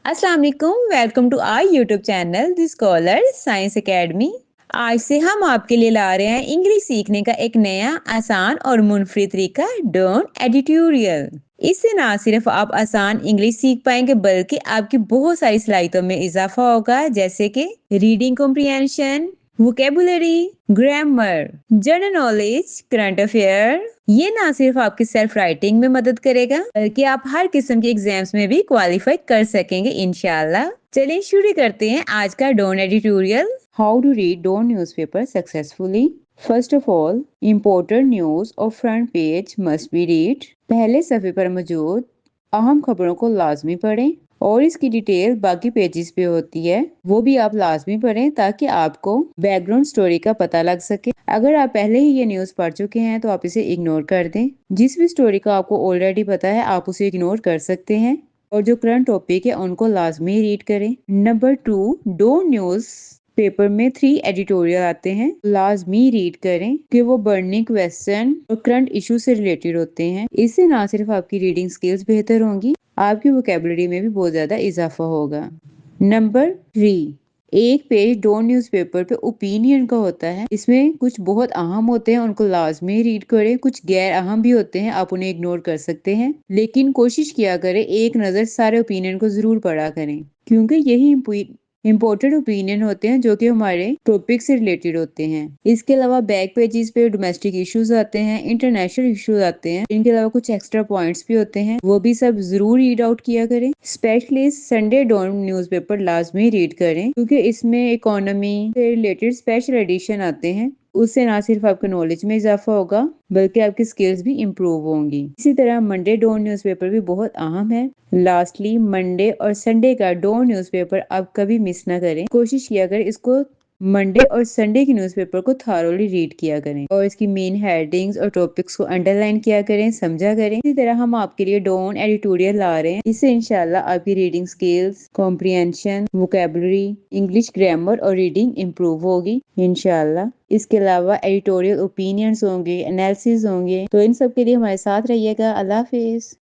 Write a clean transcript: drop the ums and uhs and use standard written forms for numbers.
अस्सलाम वालेकुम, welcome to our YouTube channel the scholar science academy. आज से हम आपके लिए ला रहे हैं इंग्लिश सीखने का एक नया आसान और मुनफरद तरीका, डोंट एडिटोरियल। इससे ना सिर्फ आप आसान इंग्लिश सीख पाएंगे बल्कि आपकी बहुत सारी सलाहियतों में इजाफा होगा, जैसे कि reading comprehension, vocabulary, grammar, general knowledge, current affair. ये ना सिर्फ आपकी सेल्फ राइटिंग में मदद करेगा बल्कि आप हर किस्म के एग्जाम्स में भी क्वालिफाई कर सकेंगे इंशाल्लाह। चलिए शुरू करते हैं आज का Dawn editorial. How to read Dawn newspaper successfully. First of all, important news और front page must be read. पहले सफ़े पर मौजूद अहम खबरों को लाजमी पढ़ें और इसकी डिटेल बाकी पेजेस पे होती है, वो भी आप लाजमी पढ़ें ताकि आपको बैकग्राउंड स्टोरी का पता लग सके। अगर आप पहले ही ये न्यूज़ पढ़ चुके हैं तो आप इसे इग्नोर कर दें। जिस भी स्टोरी का आपको ऑलरेडी पता है आप उसे इग्नोर कर सकते हैं और जो करंट टॉपिक है उनको लाजमी रीड करें। नंबर 2, दो न्यूज़ पेपर में 3 एडिटोरियल आते हैं, लाजमी रीड करें कि वो बर्निंग क्वेश्चन और करंट इशू से रिलेटेड होते हैं। इससे ना सिर्फ आपकी रीडिंग स्किल्स बेहतर होंगी, आपकी वोकेबलरी में भी बहुत ज्यादा इजाफा होगा। नंबर 3, एक पेज डोन न्यूज़पेपर पे ओपिनियन का होता है। इसमें कुछ बहुत अहम होते हैं, उनको लाजमी रीड करें। कुछ गैर अहम भी होते हैं, आप उन्हें इग्नोर कर सकते हैं, लेकिन कोशिश किया करें एक नज़र सारे ओपिनियन को जरूर पढ़ा करें क्योंकि यही इम्पोर्टेंट ओपिनियन होते हैं जो कि हमारे टॉपिक से रिलेटेड होते हैं। इसके अलावा बैक पेजेस पे डोमेस्टिक इश्यूज आते हैं, इंटरनेशनल इश्यूज आते हैं, इनके अलावा कुछ एक्स्ट्रा पॉइंट्स भी होते हैं, वो भी सब जरूर रीड आउट किया करें। स्पेशली संडे डॉन न्यूज़पेपर लाजमी रीड करें क्योंकि इसमें इकोनॉमी से रिलेटेड स्पेशल एडिशन आते हैं। उससे ना सिर्फ आपके नॉलेज में इजाफा होगा बल्कि आपकी स्किल्स भी इम्प्रूव होंगी। इसी तरह मंडे डॉन न्यूज़पेपर भी बहुत अहम है। लास्टली, मंडे और संडे का डॉन न्यूज़पेपर आप कभी मिस ना करें। कोशिश किया करें इसको मंडे और संडे की न्यूज़पेपर को थारोली रीड किया करें और इसकी मेन हेडिंग्स और टॉपिक्स को अंडरलाइन किया करें, समझा करें। इसी तरह हम आपके लिए डॉन एडिटोरियल ला रहे हैं, इससे इंशाल्लाह आपकी reading skills, comprehension, vocabulary, English grammar और रीडिंग इम्प्रूव होगी इंशाल्लाह। इसके अलावा एडिटोरियल ओपिनियंस होंगे, एनालिसिस होंगे, तो इन सब के लिए हमारे साथ रहिएगा। अल्लाह हाफिज।